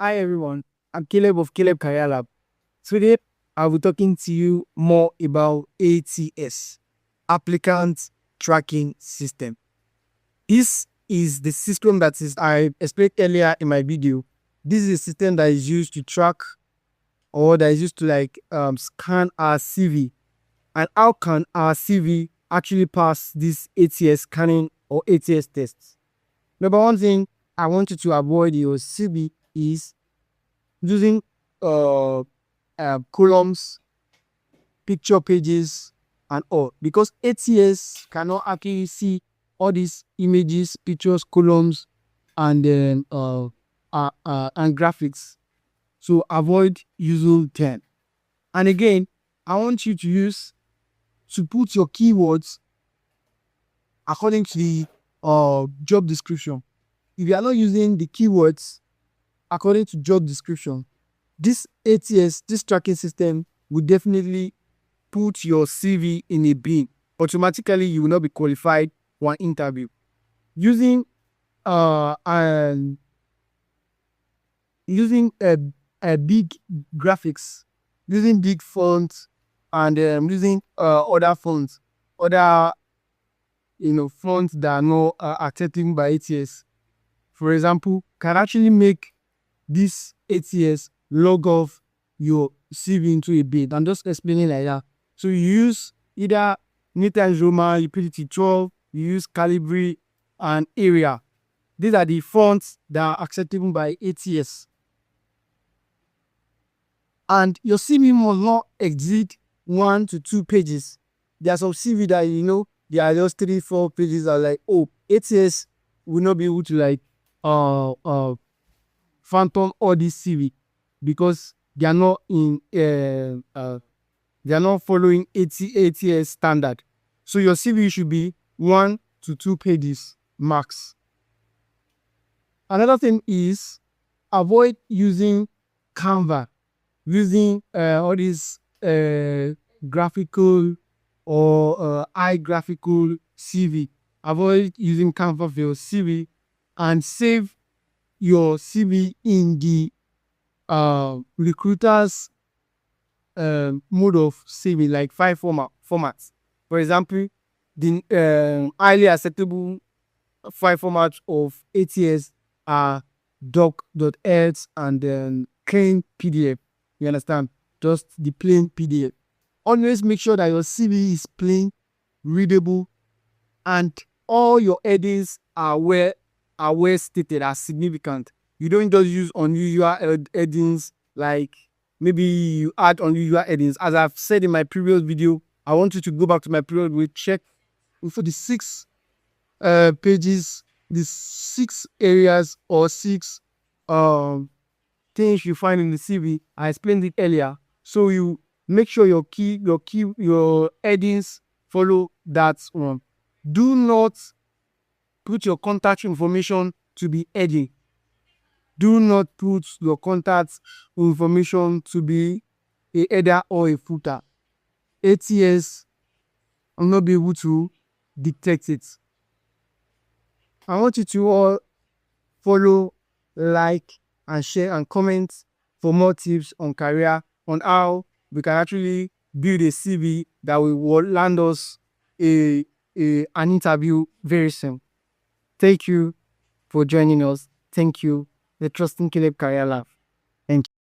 Hi everyone, I'm Caleb of Caleb Career Lab. Today I'll be talking to you more about ATS, Applicant Tracking System. This is the system that I explained earlier in my video. This is a system that is used to track or that is used to scan our CV. And how can our CV actually pass this ATS scanning or ATS tests? Number one thing I want you to avoid your CV is using columns, picture pages, and all, because ATS cannot actually see all these images, pictures, columns, and then and graphics. So avoid using them. And again, I want you to put your keywords according to the job description. If you are not using the keywords according to job description, this ATS, this tracking system, will definitely put your CV in a bin. Automatically, you will not be qualified for an interview. Using using a big graphics, using big fonts, and using other fonts, other fonts that are not accepted by ATS. For example, can actually make this ATS log off your CV into a bin. I'm just explaining like that. So you use either New Times Roman, you put it to 12, you use Calibri and Area. These are the fonts that are acceptable by ATS. And your CV must not exceed 1 to 2 pages. There are some CV that they are just 3-4 pages. Are like, oh, ATS will not be able to phantom all this CV because they are not in they are not following ATS standard. So your CV should be 1 to 2 pages max. Another thing is avoid using Canva, using all these graphical or high graphical CV. Avoid using Canva for your CV and save your CV in the recruiter's mode of saving, like file formats. For example, the highly acceptable file formats of ATS are doc.eds and then plain PDF. You understand? Just the plain PDF. Always make sure that your CV is plain, readable, and all your headings are well stated, are significant. You don't just use unusual headings, like maybe you add unusual headings. As I've said in my previous video, I want you to go back to my previous video, check for the 6 pages, the 6 areas or 6 things you find in the CV. I explained it earlier. So you make sure your headings follow that one. Do not put your contact information to be heading. Do not put your contact information to be a header or a footer. ATS will not be able to detect it. I want you to all follow, like, and share and comment for more tips on career, on how we can actually build a CV that will land us an interview very soon. Thank you for joining us. Thank you. The Trusting Caleb Career Lab. Thank you.